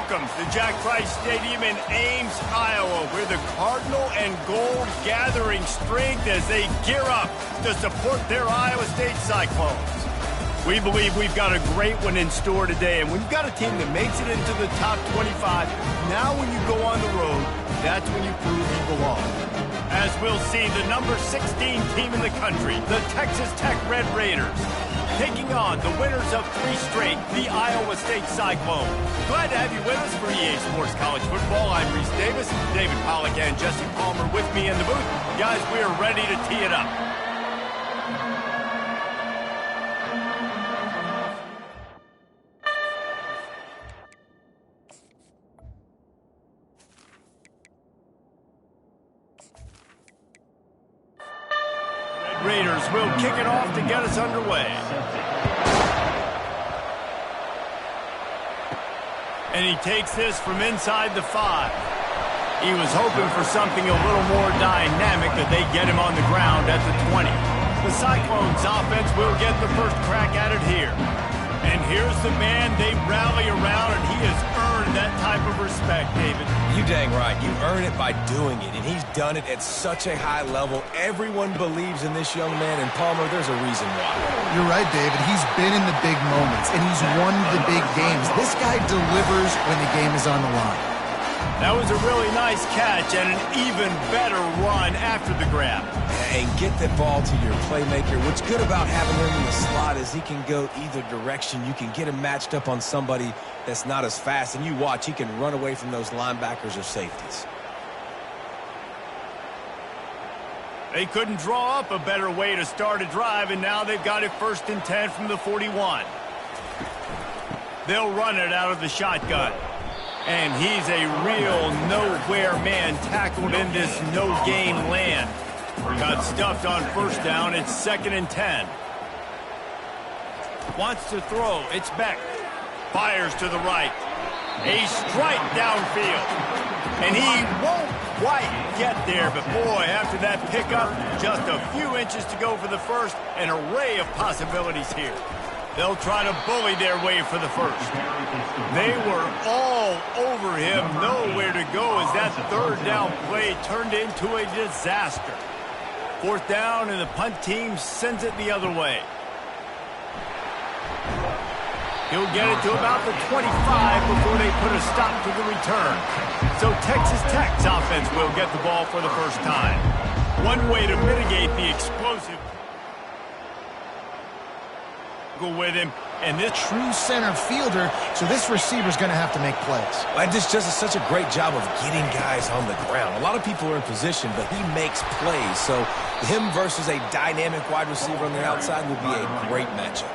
Welcome to Jack Trice Stadium in Ames, Iowa, where the Cardinal and Gold gathering strength as they gear up to support their Iowa State Cyclones. We believe we've got a great one in store today, and when you've got a team that makes it into the top 25, now when you go on the road, that's when you prove you belong. As we'll see, the number 16 team in the country, the Texas Tech Red Raiders, taking on the winners of 3 straight, the Iowa State Cyclones. Glad to have you with us for EA Sports College Football. I'm Reese Davis, David Pollack and Jesse Palmer with me in the booth. Guys, we are ready to tee it up. Raiders will kick it off to get us underway. And he takes this from inside the 5. He was hoping for something a little more dynamic, that they get him on the ground at the 20. The Cyclones offense will get the first crack at it here. And here's the man they rally around, and he has earned that type of respect, David. You dang right. You earn it by doing it, and he's done it at such a high level. Everyone believes in this young man, and Palmer, there's a reason why. You're right, David. He's been in the big moments, and he's won the big games. This guy delivers when the game is on the line. That was a really nice catch and an even better run after the grab. And get the ball to your playmaker. What's good about having him in the slot is he can go either direction. You can get him matched up on somebody that's not as fast, and you watch, he can run away from those linebackers or safeties. They couldn't draw up a better way to start a drive, and now they've got it 1st and 10 from the 41. They'll run it out of the shotgun. And he's a real nowhere man tackled in this no-gain land. Got stuffed on 1st down. It's 2nd and 10. Wants to throw. It's Beck. Fires to the right. A strike downfield. And he won't quite get there. But, boy, after that pickup, just a few inches to go for the first. An array of possibilities here. They'll try to bully their way for the first. They were all over him, nowhere to go as that 3rd down play turned into a disaster. 4th down, and the punt team sends it the other way. He'll get it to about the 25 before they put a stop to the return. So Texas Tech's offense will get the ball for the first time. One way to mitigate the explosive with him, and this true center fielder, so this receiver's going to have to make plays. And this just is such a great job of getting guys on the ground. A lot of people are in position, but he makes plays. So him versus a dynamic wide receiver on the outside will be a great matchup.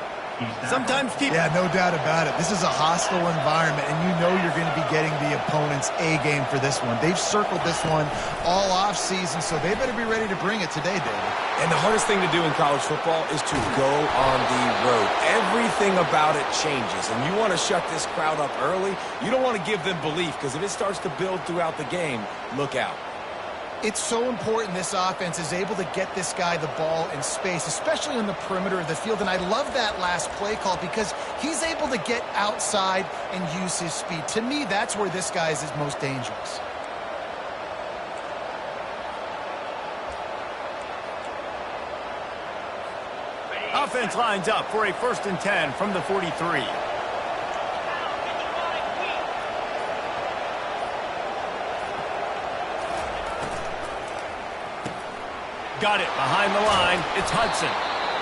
Sometimes keep... Yeah, no doubt about it. This is a hostile environment, and you know you're going to be getting the opponent's A-game for this one. They've circled this one all off-season, so they better be ready to bring it today, David. And the hardest thing to do in college football is to go on the road. Everything about it changes, and you want to shut this crowd up early. You don't want to give them belief, because if it starts to build throughout the game, look out. It's so important this offense is able to get this guy the ball in space, especially on the perimeter of the field. And I love that last play call because he's able to get outside and use his speed. To me, that's where this guy is his most dangerous. Offense lines up for a 1st and 10 from the 43. Got it behind the line. It's Hudson.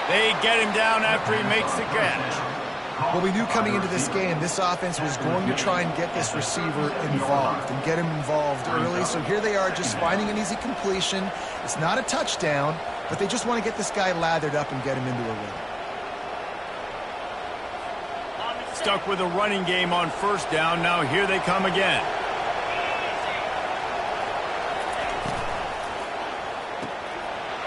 They get him down after he makes the catch. Well, we knew coming into this game, this offense was going to try and get this receiver involved and get him involved early. So here they are just finding an easy completion. It's not a touchdown, but they just want to get this guy lathered up and get him into a rhythm. Stuck with a running game on 1st down. Now here they come again.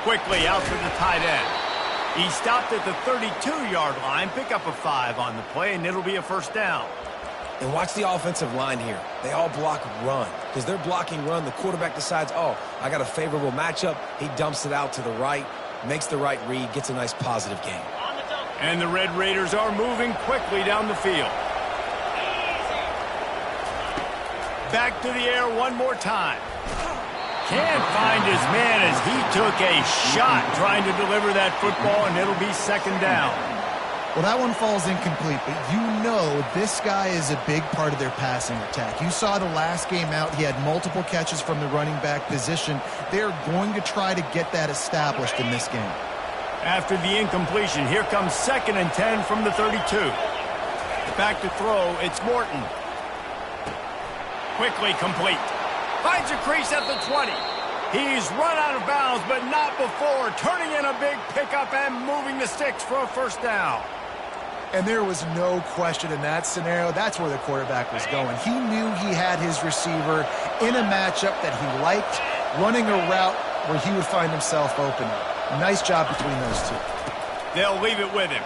Quickly out to the tight end. He stopped at the 32-yard line. Pick up a 5 on the play, and it'll be a 1st down. And watch the offensive line here. They all block run. Because they're blocking run, the quarterback decides, oh, I got a favorable matchup. He dumps it out to the right, makes the right read, gets a nice positive gain. And the Red Raiders are moving quickly down the field. back to the air one more time. Can't find his man as he took a shot trying to deliver that football, and it'll be second down. Well, that one falls incomplete, but you know this guy is a big part of their passing attack. You saw the last game out, he had multiple catches from the running back position. They're going to try to get that established in this game. After the incompletion, here comes 2nd and 10 from the 32. Back to throw, it's Morton. Quickly complete. Finds a crease at the 20. He's run out of bounds, but not before. Turning in a big pickup and moving the sticks for a first down. And there was no question in that scenario. That's where the quarterback was going. He knew he had his receiver in a matchup that he liked, running a route where he would find himself open. Nice job between those two. They'll leave it with him.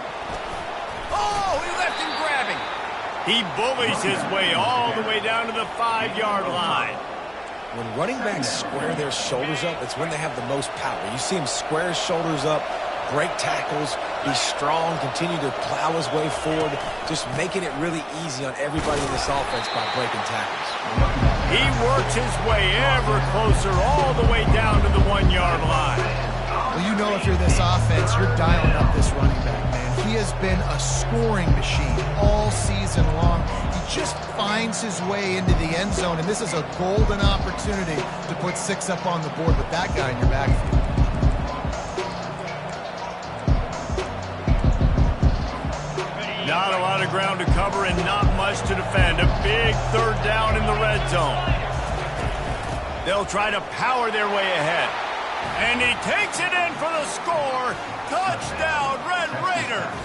Oh, he left him grabbing. He bullies his way all the way down to the 5-yard line. When running backs square their shoulders up, it's when they have the most power. You see him square his shoulders up, break tackles, be strong, continue to plow his way forward, just making it really easy on everybody in this offense by breaking tackles. He works his way ever closer all the way down to the 1-yard line. Well, you know if you're this offense, you're dialing up this running back, man. He has been a scoring machine all season long. He just finds his way into the end zone, and this is a golden opportunity to put 6 up on the board with that guy in your backfield. Not a lot of ground to cover and not much to defend. A big 3rd down in the red zone. They'll try to power their way ahead. And he takes it in for the score. Touchdown, Red Raiders.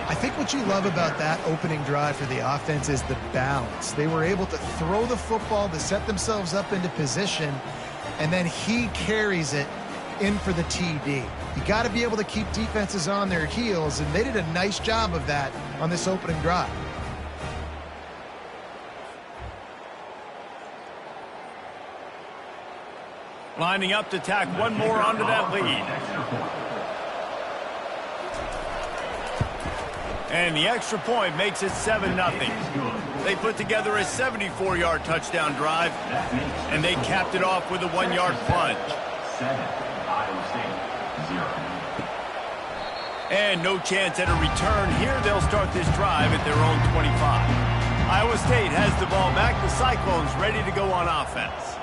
I think what you love about that opening drive for the offense is the balance. They were able to throw the football to set themselves up into position, and then he carries it in for the TD. You got to be able to keep defenses on their heels, and they did a nice job of that on this opening drive. Lining up to tack one more onto that lead. And the extra point makes it 7-0. They put together a 74-yard touchdown drive, and they capped it off with a 1-yard plunge. And no chance at a return here. They'll start this drive at their own 25. Iowa State has the ball back. The Cyclones ready to go on offense.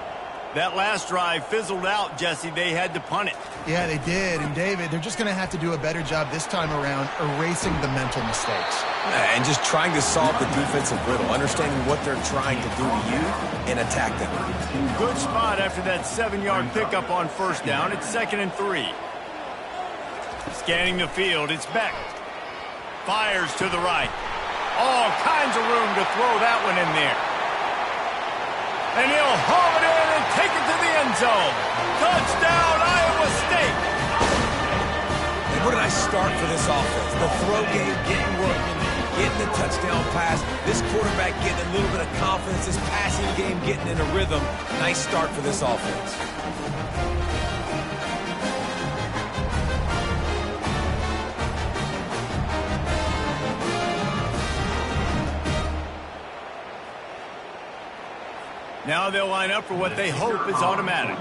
That last drive fizzled out, Jesse. They had to punt it. Yeah, they did. And, David, they're just going to have to do a better job this time around erasing the mental mistakes. And just trying to solve the defensive riddle, understanding what they're trying to do to you and attack them. Good spot after that 7-yard pickup on first down. It's 2nd and 3. Scanning the field, it's Beck. Fires to the right. All kinds of room to throw that one in there. And he'll haul it in and take it to the end zone. Touchdown, Iowa State. And what a nice start for this offense. The throw game getting working, getting the touchdown pass. This quarterback getting a little bit of confidence. This passing game getting in a rhythm. Nice start for this offense. Now they'll line up for what they hope is automatic.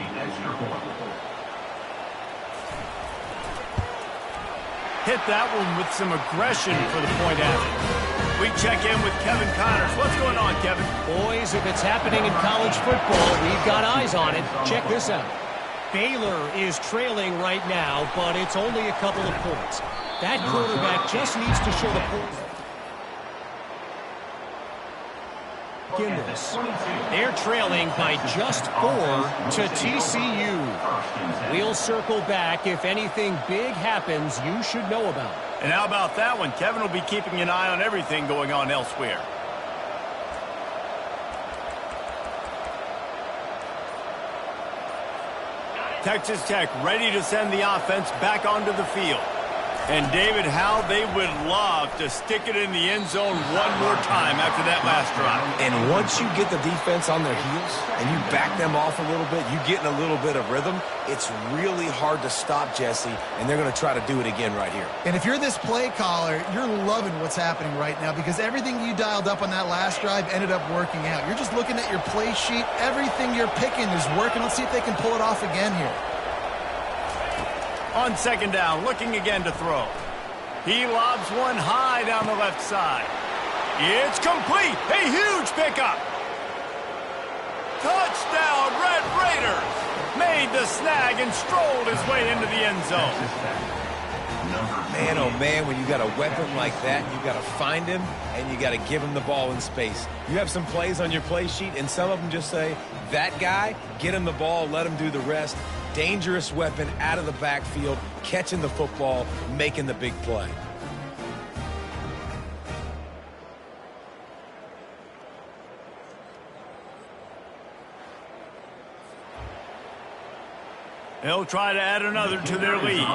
Hit that one with some aggression for the point after. We check in with Kevin Connors. What's going on, Kevin? Boys, if it's happening in college football, we've got eyes on it. Check this out. Baylor is trailing right now, but it's only a couple of points. That quarterback just needs to show the points. They're trailing by just 4 to TCU. We'll circle back. If anything big happens, you should know about it. And how about that one? Kevin will be keeping an eye on everything going on elsewhere. Texas Tech ready to send the offense back onto the field. And, David, how they would love to stick it in the end zone one more time after that last drive. And once you get the defense on their heels and you back them off a little bit, you get in a little bit of rhythm, it's really hard to stop, Jesse, and they're going to try to do it again right here. And if you're this play caller, you're loving what's happening right now because everything you dialed up on that last drive ended up working out. You're just looking at your play sheet. Everything you're picking is working. Let's see if they can pull it off again here. On second down, looking again to throw. He lobs one high down the left side. It's complete. A huge pickup. Touchdown, Red Raiders. Made the snag and strolled his way into the end zone. Man, oh man, when you got a weapon like that, you got to find him and you got to give him the ball in space. You have some plays on your play sheet and some of them just say, that guy, get him the ball, let him do the rest. Dangerous weapon out of the backfield, catching the football, making the big play. They'll try to add another to their lead.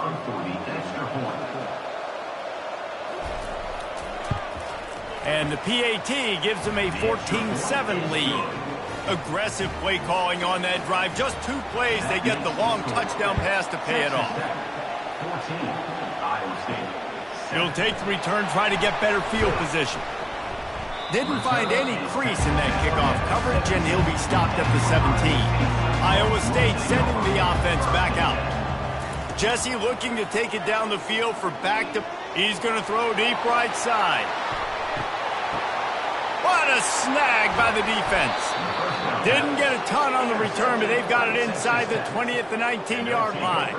And the PAT gives them a 14-7 lead. Aggressive play calling on that drive. Just 2 plays, they get the long touchdown pass to pay it off. He'll take the return, try to get better field position. Didn't find any crease in that kickoff coverage, and he'll be stopped at the 17. Iowa State sending the offense back out. Jesse looking to take it down the field for back to... He's going to throw deep right side. What a snag by the defense. Didn't get a ton on the return, but they've got it inside the 20 at the 19-yard line.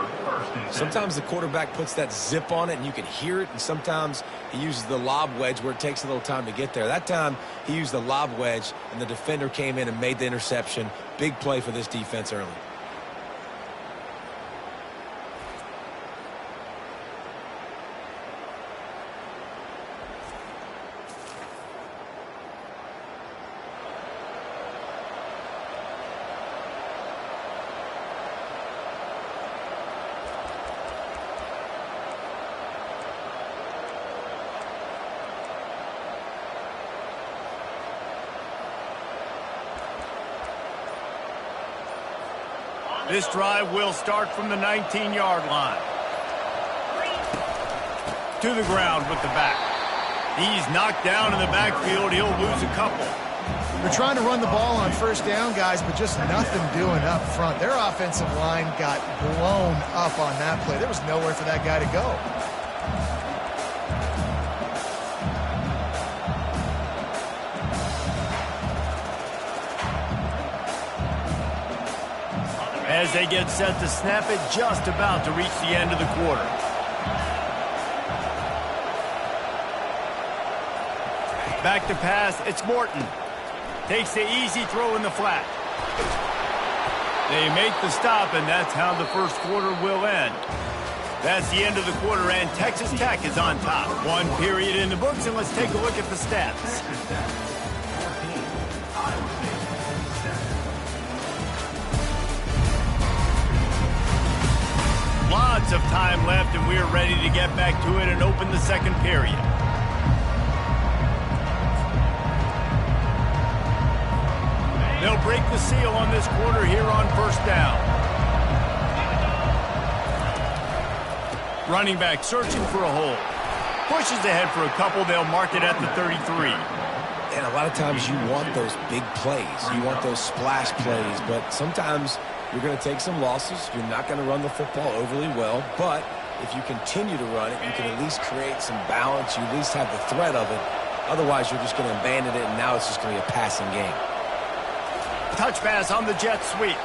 Sometimes the quarterback puts that zip on it and you can hear it, and sometimes he uses the lob wedge where it takes a little time to get there. That time he used the lob wedge and the defender came in and made the interception. Big play for this defense early. This drive will start from the 19-yard line. To the ground with the back. He's knocked down in the backfield. He'll lose a couple. They're trying to run the ball on first down, guys, but just nothing doing up front. Their offensive line got blown up on that play. There was nowhere for that guy to go. As they get set to snap it, just about to reach the end of the quarter. Back to pass, it's Morton. Takes the easy throw in the flat. They make the stop, and that's how the first quarter will end. That's the end of the quarter, and Texas Tech is on top. 1 period in the books, and let's take a look at the stats. Lots of time left, and we're ready to get back to it and open the second period. They'll break the seal on this quarter here on first down. Running back searching for a hole. Pushes ahead for a couple. They'll mark it at the 33. And a lot of times you want those big plays. You want those splash plays, but sometimes you're going to take some losses. You're not going to run the football overly well, but if you continue to run it, you can at least create some balance. You at least have the threat of it. Otherwise, you're just going to abandon it, and now it's just going to be a passing game. Touch pass on the jet sweep.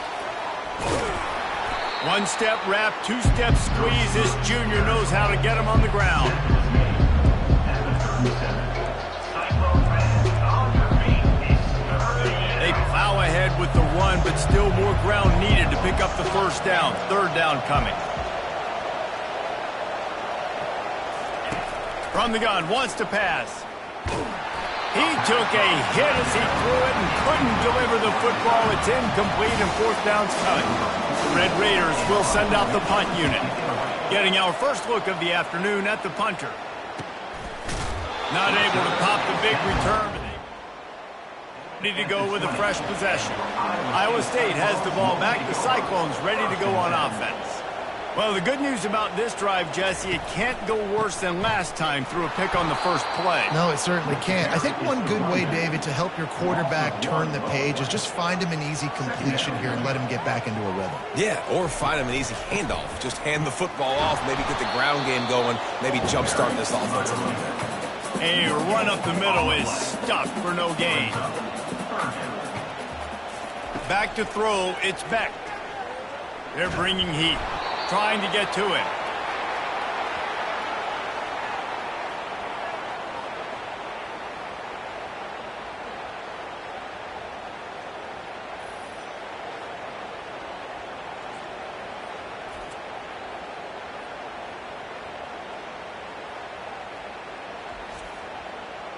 1-step wrap, 2-step squeeze. This junior knows how to get him on the ground. They plow ahead with the run, but still more ground needed to pick up the first down. Third down coming. From the gun, wants to pass. He took a hit as he threw it and couldn't deliver the football. It's incomplete and fourth down's coming. The Red Raiders will send out the punt unit. Getting our first look of the afternoon at the punter. Not able to pop the big return. Ready to go with a fresh possession. Iowa State has the ball back. The Cyclones ready to go on offense. Well, the good news about this drive, Jesse, it can't go worse than last time through a pick on the first play. No, it certainly can't. I think one good way, David, to help your quarterback turn the page is just find him an easy completion here and let him get back into a rhythm. Yeah, or find him an easy handoff. Just hand the football off, maybe get the ground game going, maybe jumpstart this offense a little bit. A run up the middle is stuck for no gain. Back to throw, it's Beck. They're bringing heat, trying to get to it.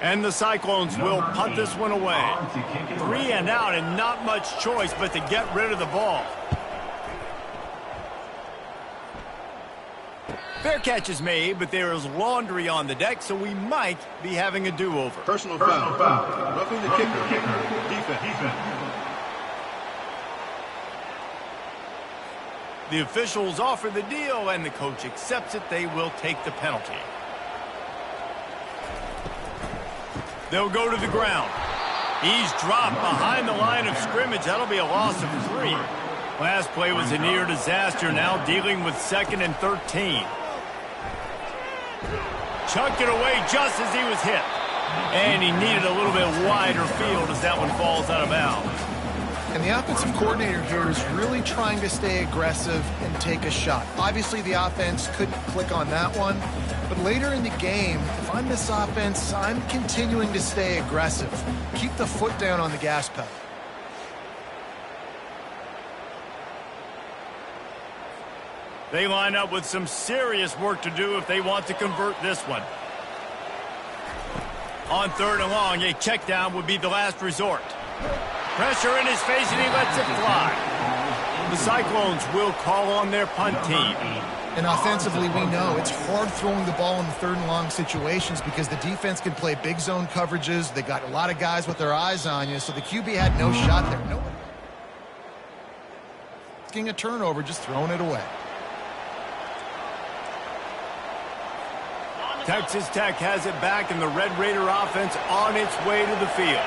And the Cyclones will punt this one away. 3 and out and not much choice but to get rid of the ball. Fair catch is made, but there is laundry on the deck, so we might be having a do-over. Personal foul. Roughing the kicker. Defense. The officials offer the deal, and the coach accepts it. They will take the penalty. They'll go to the ground. He's dropped behind the line of scrimmage. That'll be a loss of 3. Last play was a near disaster. Now dealing with 2nd and 13. Chucked it away just as he was hit. And he needed a little bit wider field as that one falls out of bounds. And the offensive coordinator here is really trying to stay aggressive and take a shot. Obviously, the offense couldn't click on that one. But later in the game, if I'm this offense, I'm continuing to stay aggressive. Keep the foot down on the gas pedal. They line up with some serious work to do if they want to convert this one. On 3rd and long, a check down would be the last resort. Pressure in his face, and he lets it fly. The Cyclones will call on their punt team. And offensively, we know it's hard throwing the ball in the 3rd and long situations because the defense can play big zone coverages. They got a lot of guys with their eyes on you, so the QB had no shot there. No one asking a turnover, just throwing it away. Texas Tech has it back, and the Red Raider offense on its way to the field.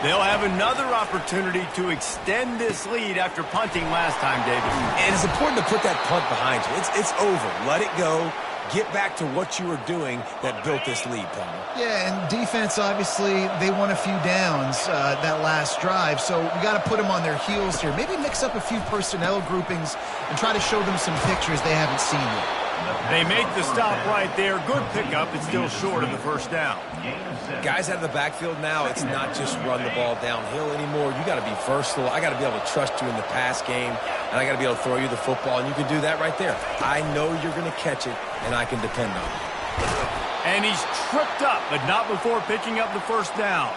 They'll have another opportunity to extend this lead after punting last time, David. And it's important to put that punt behind you. It's over. Let it go. Get back to what you were doing that built this lead, Palmer. Yeah, and defense, obviously, they won a few downs that last drive, so we got to put them on their heels here. Maybe mix up a few personnel groupings and try to show them some pictures they haven't seen yet. They make the stop right there. Good pickup. It's still short of the first down. Guys out of the backfield now, it's not just run the ball downhill anymore. You got to be versatile. I got to be able to trust you in the pass game, and I got to be able to throw you the football, and you can do that right there. I know you're going to catch it, and I can depend on it. And he's tripped up, but not before picking up the first down.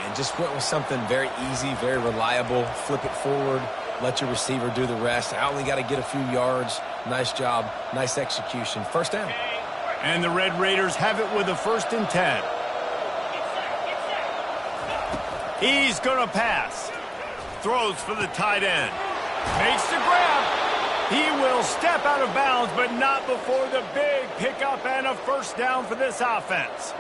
And just went with something very easy, very reliable. Flip it forward. Let your receiver do the rest. I only got to get a few yards. Nice job. Nice execution. First down. And the Red Raiders have it with a 1st and 10. He's going to pass. Throws for the tight end. Makes the grab. He will step out of bounds, but not before the big pickup and a first down for this offense.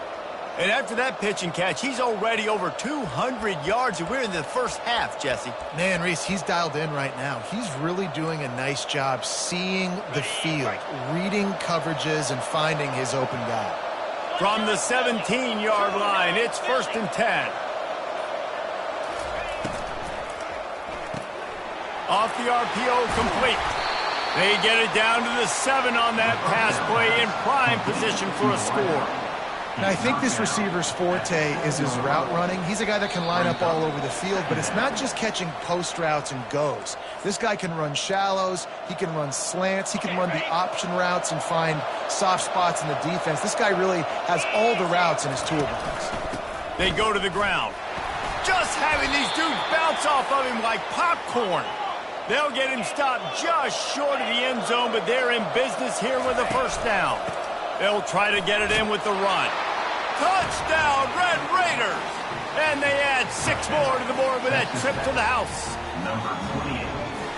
And after that pitch and catch, he's already over 200 yards, and we're in the first half, Jesse. Man, Reese, he's dialed in right now. He's really doing a nice job seeing the field, reading coverages, and finding his open guy. From the 17-yard line, it's 1st and 10. Off the RPO, complete. They get it down to the 7 on that pass play, in prime position for a score. Now, I think this receiver's forte is his route running. He's a guy that can line up all over the field, but it's not just catching post routes and goes. This guy can run shallows, he can run slants, he can run the option routes and find soft spots in the defense. This guy really has all the routes in his toolbox. They go to the ground. Just having these dudes bounce off of him like popcorn. They'll get him stopped just short of the end zone, but they're in business here with a first down. They'll try to get it in with the run. Touchdown, Red Raiders! And they add 6 more to the board with that trip to the house.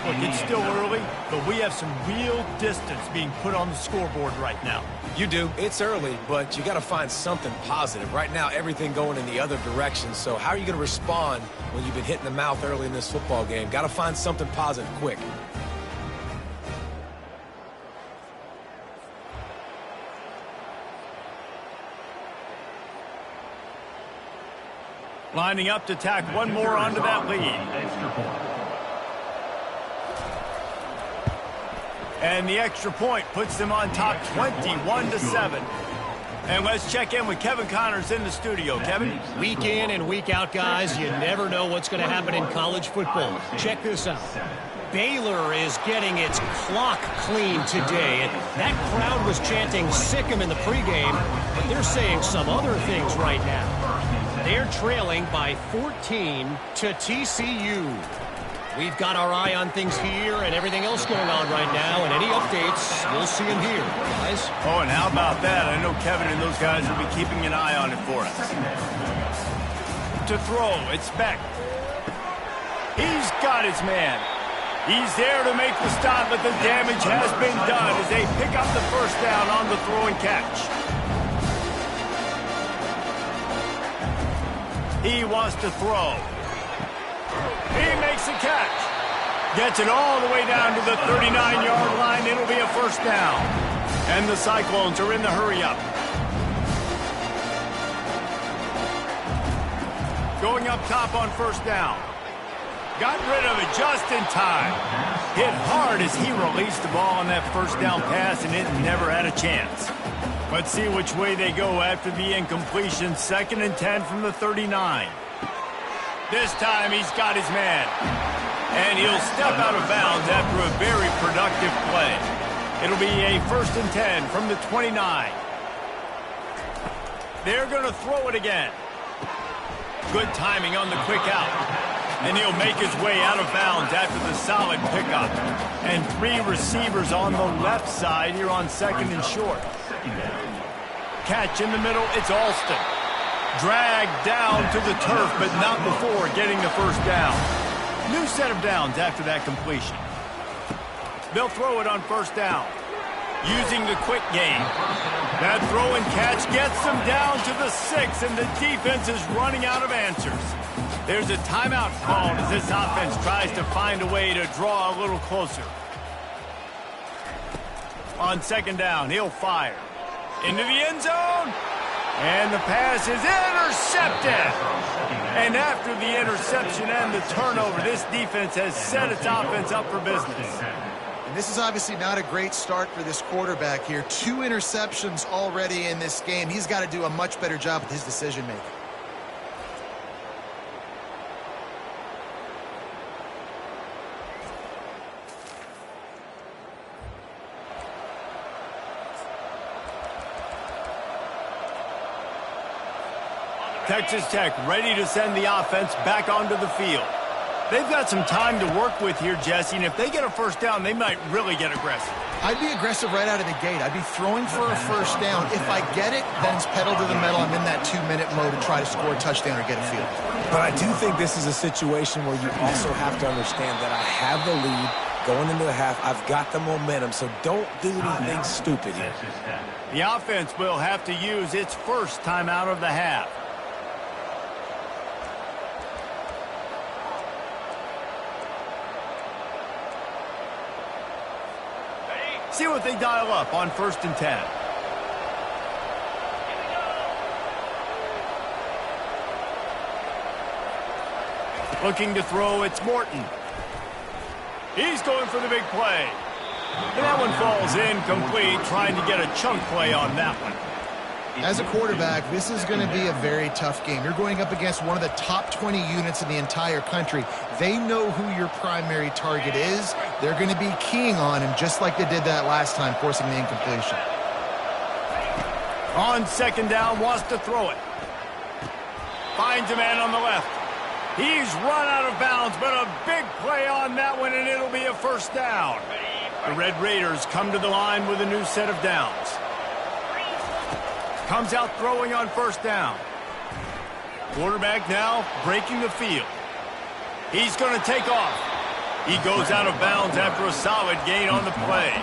Look, it's still early, but we have some real distance being put on the scoreboard right now. You do. It's early, but you got to find something positive. Right now, everything going in the other direction. So how are you going to respond when you've been hit in the mouth early in this football game? Got to find something positive quick. Lining up to tack one more onto that lead. And the extra point puts them on top 21-7. And let's check in with Kevin Connors in the studio. Kevin? Week in and week out, guys, you never know what's going to happen in college football. Check this out. Baylor is getting its clock clean today. And that crowd was chanting "sick 'em" in the pregame, but they're saying some other things right now. They're trailing by 14 to TCU. We've got our eye on things here and everything else going on right now, and any updates, we'll see them here, guys. Oh, and how about that? I know Kevin and those guys will be keeping an eye on it for us. To throw, it's Beck. He's got his man. He's there to make the stop, but the damage has been done as they pick up the first down on the throw and catch. He wants to throw. He makes the catch. Gets it all the way down to the 39-yard line. It'll be a first down. And the Cyclones are in the hurry-up. Going up top on first down. Got rid of it just in time. Hit hard as he released the ball on that first down pass, and it never had a chance. Let's see which way they go after the incompletion. 2nd and 10 from the 39. This time he's got his man. And he'll step out of bounds after a very productive play. It'll be a 1st and 10 from the 29. They're going to throw it again. Good timing on the quick out. And he'll make his way out of bounds after the solid pickup. And 3 receivers on the left side here on 2nd and short. Catch in the middle, it's Alston. Dragged down to the turf, but not before getting the first down. New set of downs after that completion. They'll throw it on first down. Using the quick game. That throw and catch gets them down to the 6, and the defense is running out of answers. There's a timeout called as this offense tries to find a way to draw a little closer. On 2nd down, he'll fire. Into the end zone. And the pass is intercepted. And after the interception and the turnover, this defense has set its offense up for business. And this is obviously not a great start for this quarterback here. 2 interceptions already in this game. He's got to do a much better job with his decision-making. Texas Tech ready to send the offense back onto the field. They've got some time to work with here, Jesse, and if they get a first down, they might really get aggressive. I'd be aggressive right out of the gate. I'd be throwing for a first down. If I get it, then it's pedal to the metal. I'm in that 2-minute mode to try to score a touchdown or get a field. But I do think this is a situation where you also have to understand that I have the lead going into the half. I've got the momentum, so don't do anything stupid here. The offense will have to use its first timeout of the half. See what they dial up on 1st and 10. Looking to throw, it's Morton. He's going for the big play. And that one falls incomplete, trying to get a chunk play on that one. As a quarterback, this is going to be a very tough game. You're going up against one of the top 20 units in the entire country. They know who your primary target is. They're going to be keying on him just like they did that last time, forcing the incompletion. On 2nd down, wants to throw it. Finds a man on the left. He's run out of bounds, but a big play on that one, and it'll be a first down. The Red Raiders come to the line with a new set of downs. Comes out throwing on first down. Quarterback now breaking the field. He's going to take off. He goes out of bounds after a solid gain on the play.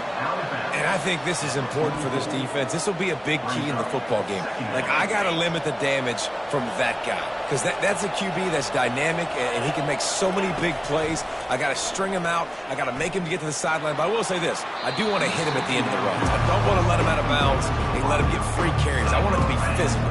And I think this is important for this defense. This will be a big key in the football game. Like, I got to limit the damage from that guy because that's a QB that's dynamic, and he can make so many big plays. I got to string him out. I got to make him get to the sideline. But I will say this. I do want to hit him at the end of the runs. I don't want to let him out of bounds and let him get free carries. I want it to be physical.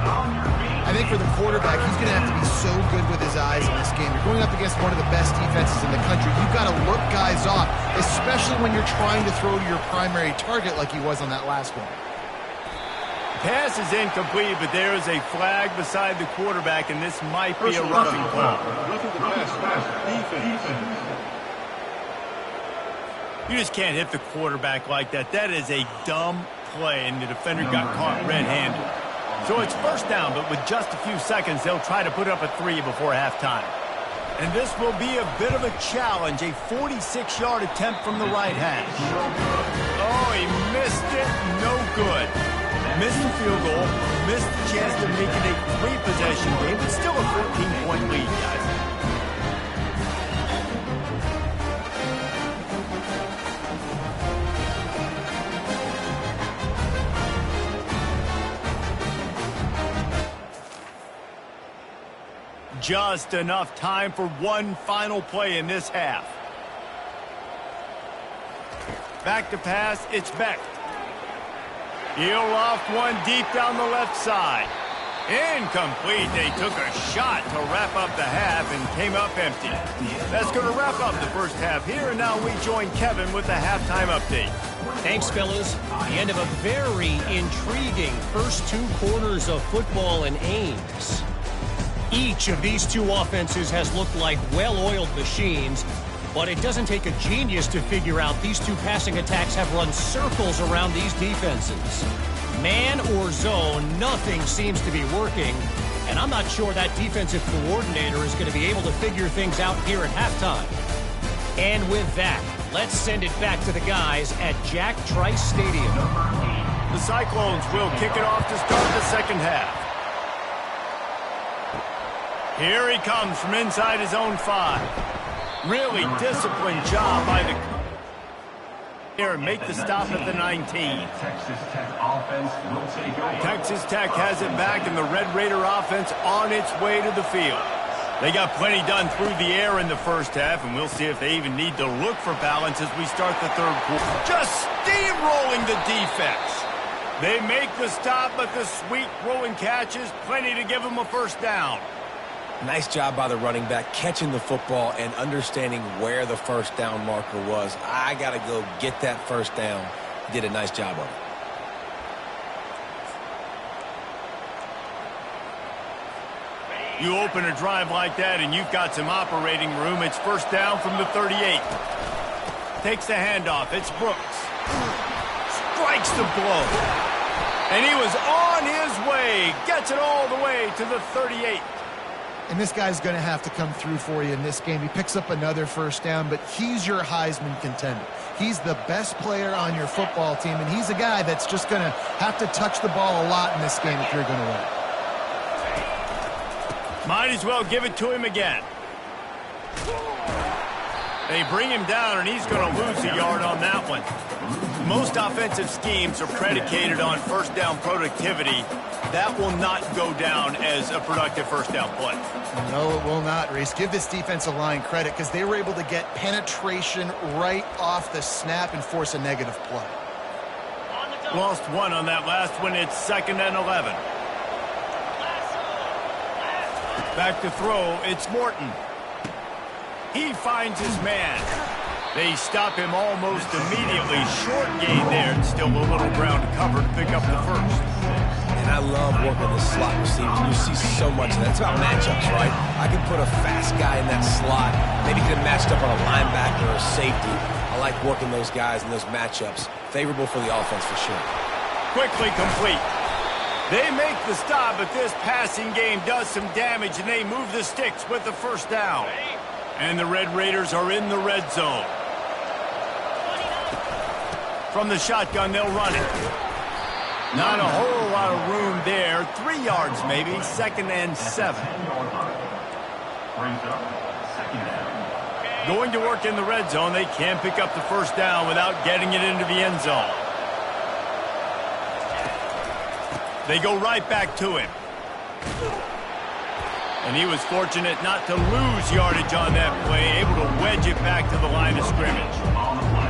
I think for the quarterback, he's going to have to be so good with his eyes in this game. You're going up against one of the best defenses in the country. You've got to look guys off, especially when you're trying to throw to your primary target like he was on that last one. Pass is incomplete, but there is a flag beside the quarterback, and this might be a roughing call. You just can't hit the quarterback like that. That is a dumb play, and the defender got caught red-handed. So it's first down, but with just a few seconds, they'll try to put up a 3 before halftime. And this will be a bit of a challenge, a 46-yard attempt from the right hash. Oh, he missed it. No good. Missed the field goal, missed the chance to make it a 3-possession game, but still a 14-point lead, guys. Just enough time for one final play in this half. Back to pass, it's Beck. He'll loft one deep down the left side. Incomplete. They took a shot to wrap up the half and came up empty. That's going to wrap up the first half here, and now we join Kevin with the halftime update. Thanks, fellas. The end of a very intriguing first 2 quarters of football in Ames. Each of these 2 offenses has looked like well-oiled machines, but it doesn't take a genius to figure out these 2 passing attacks have run circles around these defenses. Man or zone, nothing seems to be working, and I'm not sure that defensive coordinator is going to be able to figure things out here at halftime. And with that, let's send it back to the guys at Jack Trice Stadium. The Cyclones will kick it off to start the second half. Here he comes from inside his own 5. Really disciplined job by the here and make the stop at the 19. Texas Tech has it back, and the Red Raider offense on its way to the field. They got plenty done through the air in the first half, and we'll see if they even need to look for balance as we start the third quarter. Just steamrolling the defense. They make the stop, but the sweet throwing catches, plenty to give them a first down. Nice job by the running back catching the football and understanding where the first down marker was. I got to go get that first down. He did a nice job of it. You open a drive like that and you've got some operating room. It's first down from the 38. Takes the handoff. It's Brooks. Strikes the blow. And he was on his way. Gets it all the way to the 38. And this guy's going to have to come through for you in this game. He picks up another first down, but he's your Heisman contender. He's the best player on your football team, and he's a guy that's just going to have to touch the ball a lot in this game if you're going to win. Might as well give it to him again. They bring him down, and he's going to lose a yard on that one. Most offensive schemes are predicated on first down productivity. That will not go down as a productive first down play. No, it will not, Reese. Give this defensive line credit because they were able to get penetration right off the snap and force a negative play. Lost one on that last one. It's 2nd and 11. Back to throw. It's Morton. He finds his man. They stop him almost immediately. Short gain there. And still a little ground to cover to pick up the first. And I love working the slot receivers. You see so much of that. It's about matchups, right? I can put a fast guy in that slot. Maybe get him matched up on a linebacker or a safety. I like working those guys in those matchups. Favorable for the offense for sure. Quickly complete. They make the stop, but this passing game does some damage, and they move the sticks with the first down. And the Red Raiders are in the red zone. From the shotgun, they'll run it. Not a whole lot of room there. 3 yards maybe. 2nd and 7. Going to work in the red zone. They can't pick up the first down without getting it into the end zone. They go right back to him. And he was fortunate not to lose yardage on that play, able to wedge it back to the line of scrimmage.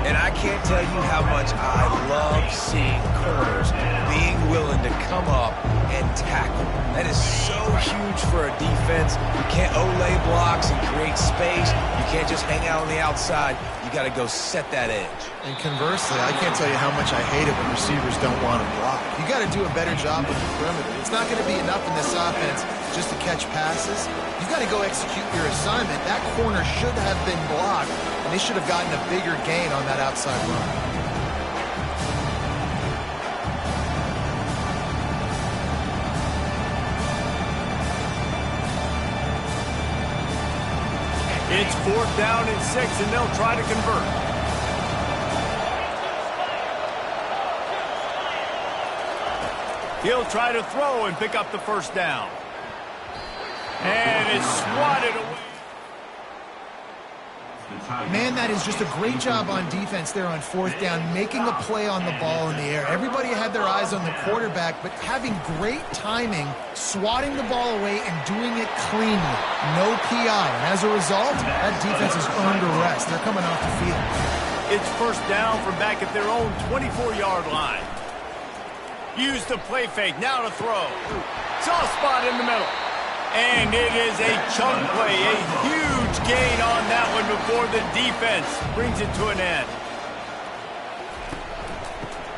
And I can't tell you how much I love seeing corners being willing to come up and tackle. That is so huge for a defense. You can't olay blocks and create space. You can't just hang out on the outside. You got to go set that edge. And conversely, I can't tell you how much I hate it when receivers don't want to block. You got to do a better job with the perimeter. It's not going to be enough in this offense just to catch passes. You got to go execute your assignment. That corner should have been blocked, and they should have gotten a bigger gain on that outside run. It's 4th down and 6, and they'll try to convert. He'll try to throw and pick up the first down. And it's swatted away. Man, that is just a great job on defense there on 4th down, making a play on the ball in the air. Everybody had their eyes on the quarterback, but having great timing, swatting the ball away and doing it cleanly. No PI. And as a result, that defense has earned a rest. They're coming off the field. It's first down from back at their own 24-yard line. Use the play fake. Now to throw. Soft spot in the middle. And it is a chunk play. A huge gain on that one before the defense brings it to an end.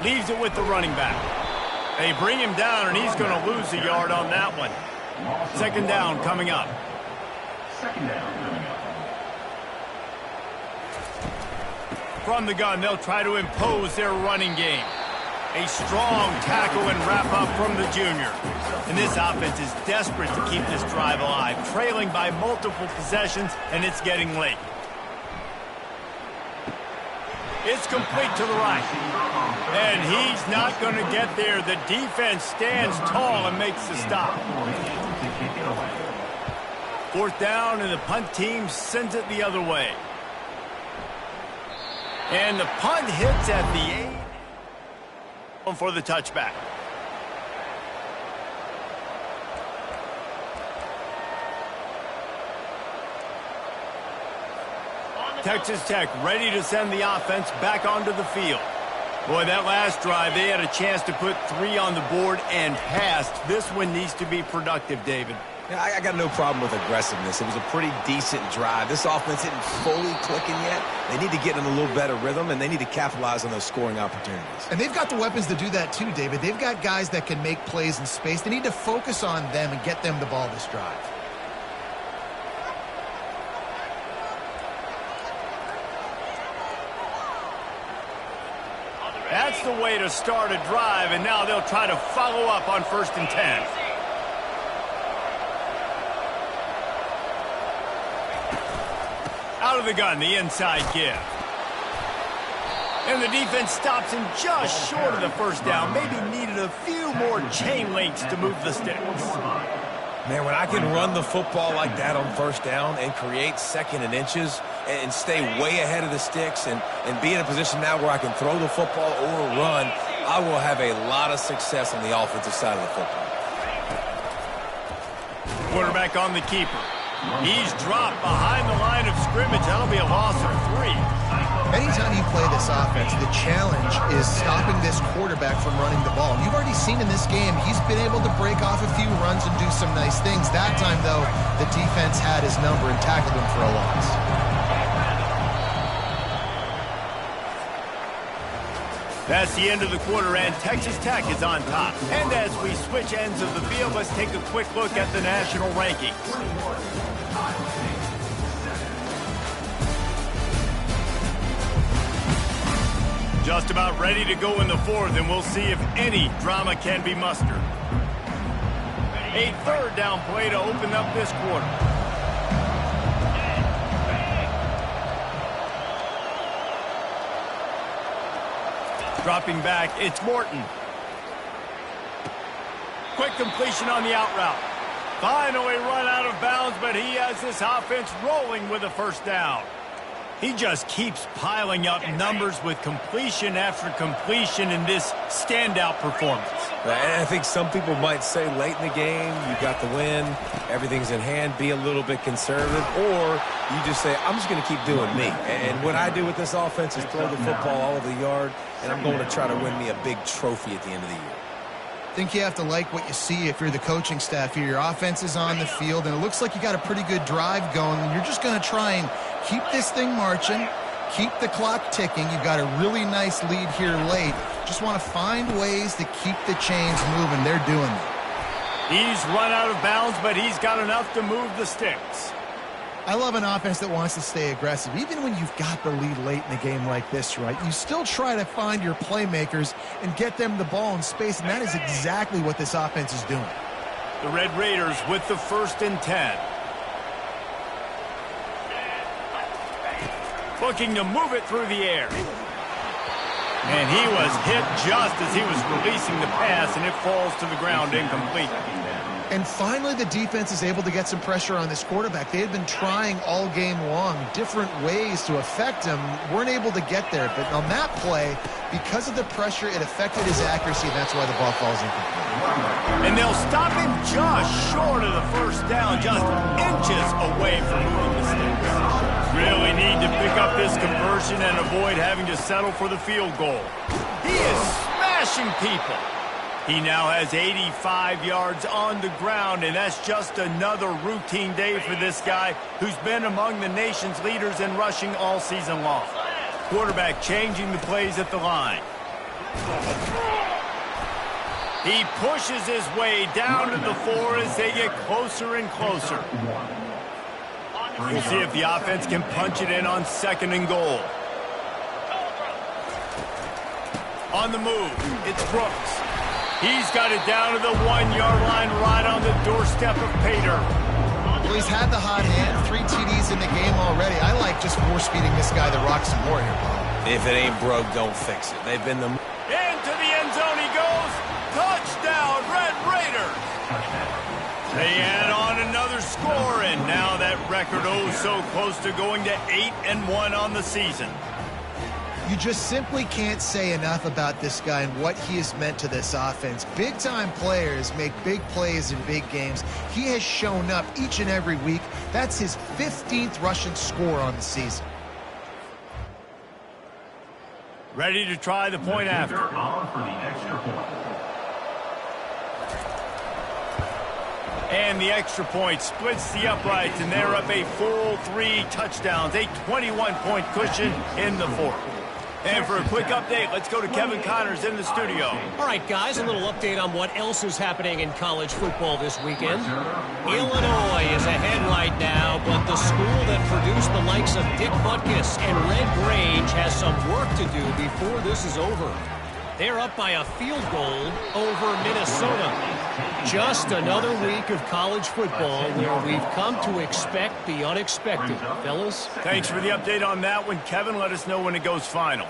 Leaves it with the running back. They bring him down, and he's going to lose a yard on that one. 2nd down coming up. From the gun, they'll try to impose their running game. A strong tackle and wrap-up from the junior. And this offense is desperate to keep this drive alive, trailing by multiple possessions, and it's getting late. It's complete to the right. And he's not going to get there. The defense stands tall and makes the stop. 4th down, and the punt team sends it the other way. And the punt hits at the 8. For the touchback. Texas Tech ready to send the offense back onto the field. Boy, that last drive, they had a chance to put 3 on the board and passed. This one needs to be productive, David. Yeah, I got no problem with aggressiveness. It was a pretty decent drive. This offense isn't fully clicking yet. They need to get in a little better rhythm, and they need to capitalize on those scoring opportunities. And they've got the weapons to do that too, David. They've got guys that can make plays in space. They need to focus on them and get them the ball this drive. That's the way to start a drive, and now they'll try to follow up on 1st and 10. Out of the gun, the inside give. And the defense stops him just short of the first down. Maybe needed a few more chain links to move the sticks. Man, when I can run the football like that on 1st down and create 2nd and inches and stay way ahead of the sticks and be in a position now where I can throw the football or run, I will have a lot of success on the offensive side of the football. Quarterback on the keeper. He's dropped behind the line of scrimmage. That'll be a loss of 3. Anytime you play this offense, the challenge is stopping this quarterback from running the ball. You've already seen in this game, he's been able to break off a few runs and do some nice things. That time, though, the defense had his number and tackled him for a loss. That's the end of the quarter, and Texas Tech is on top. And as we switch ends of the field, let's take a quick look at the national rankings. Just about ready to go in the 4th, and we'll see if any drama can be mustered. A third down play to open up this quarter. Dropping back, it's Morton. Quick completion on the out route. Finally run out of bounds, but he has this offense rolling with a first down. He just keeps piling up numbers with completion after completion in this standout performance. And I think some people might say late in the game, you got the win, everything's in hand, be a little bit conservative, or you just say, I'm just going to keep doing me. And what I do with this offense is throw the football all over the yard, and I'm going to try to win me a big trophy at the end of the year. I think you have to like what you see if you're the coaching staff here. Your offense is on the field, and it looks like you got a pretty good drive going, and you're just going to try and keep this thing marching, keep the clock ticking. You've got a really nice lead here late. Just want to find ways to keep the chains moving. They're doing that. He's run out of bounds, but he's got enough to move the sticks. I love an offense that wants to stay aggressive. Even when you've got the lead late in the game like this, right, you still try to find your playmakers and get them the ball in space, and that is exactly what this offense is doing. The Red Raiders with the 1st and 10. Looking to move it through the air. And he was hit just as he was releasing the pass, and it falls to the ground incomplete. And finally, the defense is able to get some pressure on this quarterback. They had been trying all game long different ways to affect him. Weren't able to get there. But on that play, because of the pressure, it affected his accuracy, and that's why the ball falls incomplete. And they'll stop him just short of the first down, just inches away from moving the sticks. Really need to pick up this conversion and avoid having to settle for the field goal. He is smashing people. He now has 85 yards on the ground, and that's just another routine day for this guy who's been among the nation's leaders in rushing all season long. Quarterback changing the plays at the line. He pushes his way down to the 4 as they get closer and closer. We'll see if the offense can punch it in on 2nd and goal. On the move, it's Brooks. He's got it down to the 1-yard line right on the doorstep of Pater. Well, he's had the hot hand, 3 TDs in the game already. I like just force-feeding this guy the rock some more here, Paul. If it ain't broke, don't fix it. They've been the... Into the end zone he goes. Touchdown, Red Raiders. They add on another score, and now that record so close to going to 8-1 on the season. You just simply can't say enough about this guy and what he has meant to this offense. Big-time players make big plays in big games. He has shown up each and every week. That's his 15th rushing score on the season. Ready to try the point after. And the extra point splits the uprights, and they're up a full 3 touchdowns, a 21-point cushion in the 4th. And for a quick update, let's go to Kevin Connors in the studio. All right, guys, a little update on what else is happening in college football this weekend. Illinois is ahead right now, but the school that produced the likes of Dick Butkus and Red Grange has some work to do before this is over. They're up by a field goal over Minnesota. Just another week of college football where we've come to expect the unexpected. Fellas? Thanks for the update on that one, Kevin. Let us know when it goes final.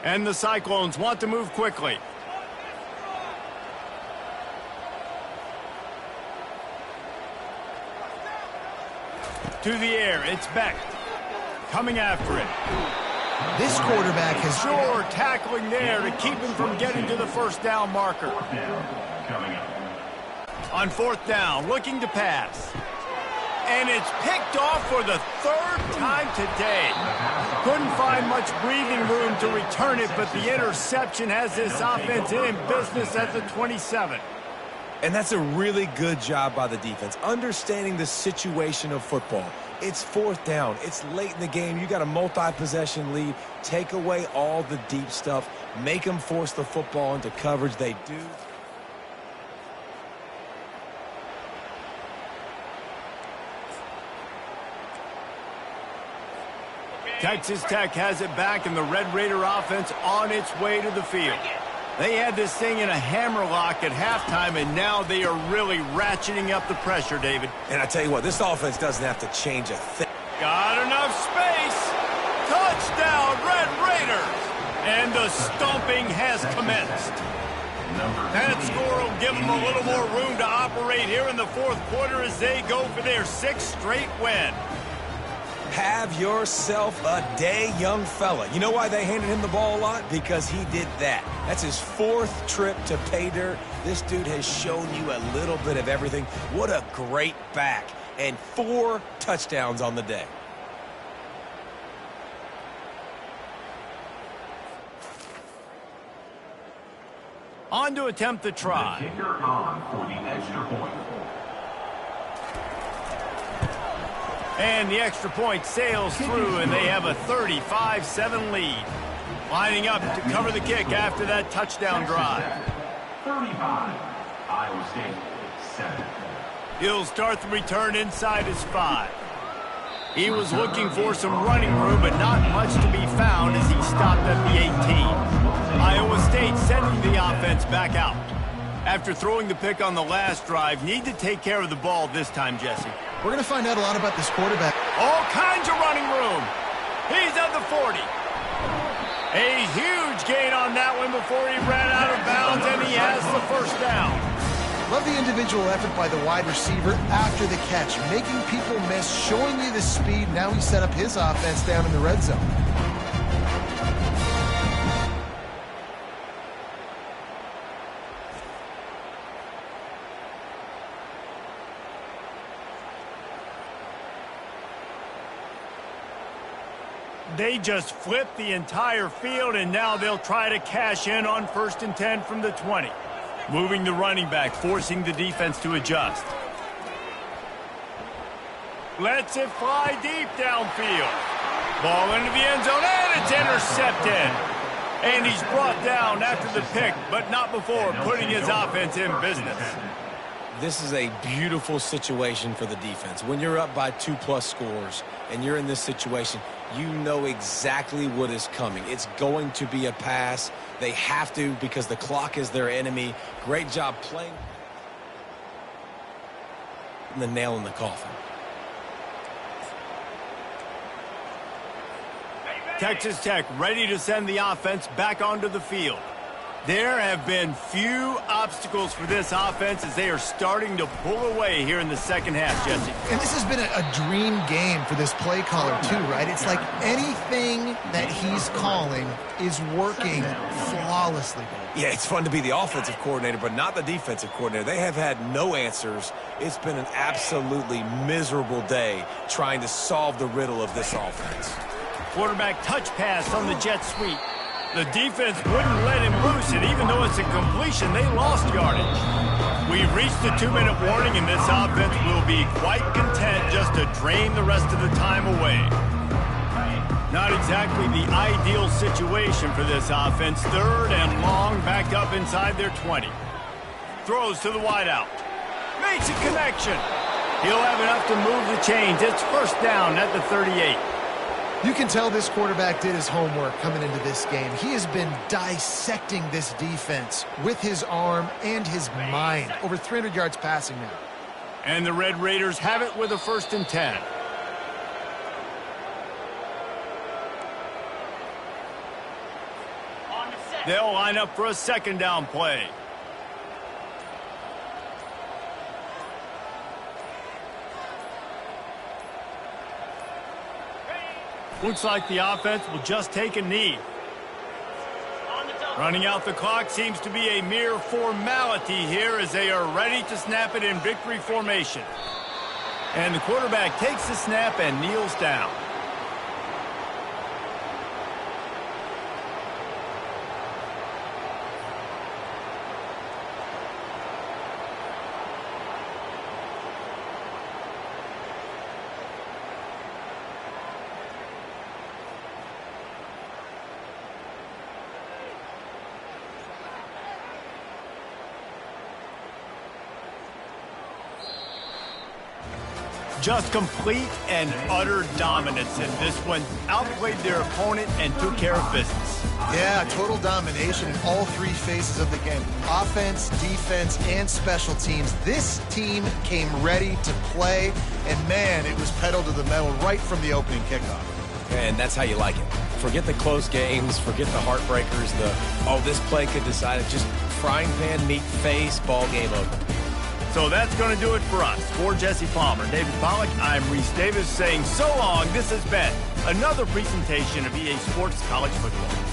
And the Cyclones want to move quickly. To the air, it's Beck. Coming after it. This quarterback has... Sure, tackling there to keep him from getting to the first down marker. On 4th down, looking to pass. And it's picked off for the 3rd time today. Couldn't find much breathing room to return it, but the interception has this offense in business at the 27. And that's a really good job by the defense, understanding the situation of football. It's 4th down. It's late in the game. You got a multi-possession lead. Take away all the deep stuff. Make them force the football into coverage. They do. Texas Tech has it back, and the Red Raider offense on its way to the field. They had this thing in a hammerlock at halftime, and now they are really ratcheting up the pressure, David. And I tell you what, this offense doesn't have to change a thing. Got enough space. Touchdown, Red Raiders. And the stomping has commenced. That score will give them a little more room to operate here in the fourth quarter as they go for their sixth straight win. Have yourself a day, young fella. You know why they handed him the ball a lot? Because he did that. That's his fourth trip to pay dirt. This dude has shown you a little bit of everything. What a great back. And 4 touchdowns on the day. On to attempt the try. The kicker on for the extra point. And the extra point sails through, and they have a 35-7 lead. Lining up to cover the kick after that touchdown drive. 35, Iowa State 7. He'll start the return inside his 5. He was looking for some running room, but not much to be found as he stopped at the 18. Iowa State sending the offense back out. After throwing the pick on the last drive, need to take care of the ball this time, Jesse. We're going to find out a lot about this quarterback. All kinds of running room. He's at the 40. A huge gain on that one before he ran out of bounds, and he has the first down. Love the individual effort by the wide receiver after the catch, making people miss, showing you the speed. Now he set up his offense down in the red zone. They just flipped the entire field, and now they'll try to cash in on 1st and 10 from the 20. Moving the running back, forcing the defense to adjust. Lets it fly deep downfield. Ball into the end zone, and it's intercepted. And he's brought down after the pick, but not before putting his offense in business. This is a beautiful situation for the defense. When you're up by 2+ scores and you're in this situation, you know exactly what is coming. It's going to be a pass. They have to because the clock is their enemy. Great job playing. The nail in the coffin. Texas Tech ready to send the offense back onto the field. There have been few obstacles for this offense as they are starting to pull away here in the second half, Jesse. And this has been a dream game for this play caller, too, right? It's like anything that he's calling is working flawlessly. Yeah, it's fun to be the offensive coordinator, but not the defensive coordinator. They have had no answers. It's been an absolutely miserable day trying to solve the riddle of this offense. Quarterback touch pass on the jet sweep. The defense wouldn't let him loose, and even though it's a completion, they lost yardage. We've reached the 2-minute warning, and this offense will be quite content just to drain the rest of the time away. Not exactly the ideal situation for this offense. 3rd and long, back up inside their 20. Throws to the wideout. Makes a connection. He'll have enough to move the chains. It's 1st down at the 38. You can tell this quarterback did his homework coming into this game. He has been dissecting this defense with his arm and his mind. Over 300 yards passing now. And the Red Raiders have it with a 1st and 10. They'll line up for a 2nd down play. Looks like the offense will just take a knee. Running out the clock seems to be a mere formality here as they are ready to snap it in victory formation. And the quarterback takes the snap and kneels down. Just complete and utter dominance in this one. Outplayed their opponent and took care of business. Yeah, total domination in all three phases of the game. Offense, defense, and special teams. This team came ready to play, and man, it was pedal to the metal right from the opening kickoff. And that's how you like it. Forget the close games, forget the heartbreakers, this play could decide it. Just frying pan, meat face, ball game over. So that's going to do it for us. For Jesse Palmer, David Pollack, I'm Reese Davis saying so long. This has been another presentation of EA Sports College Football.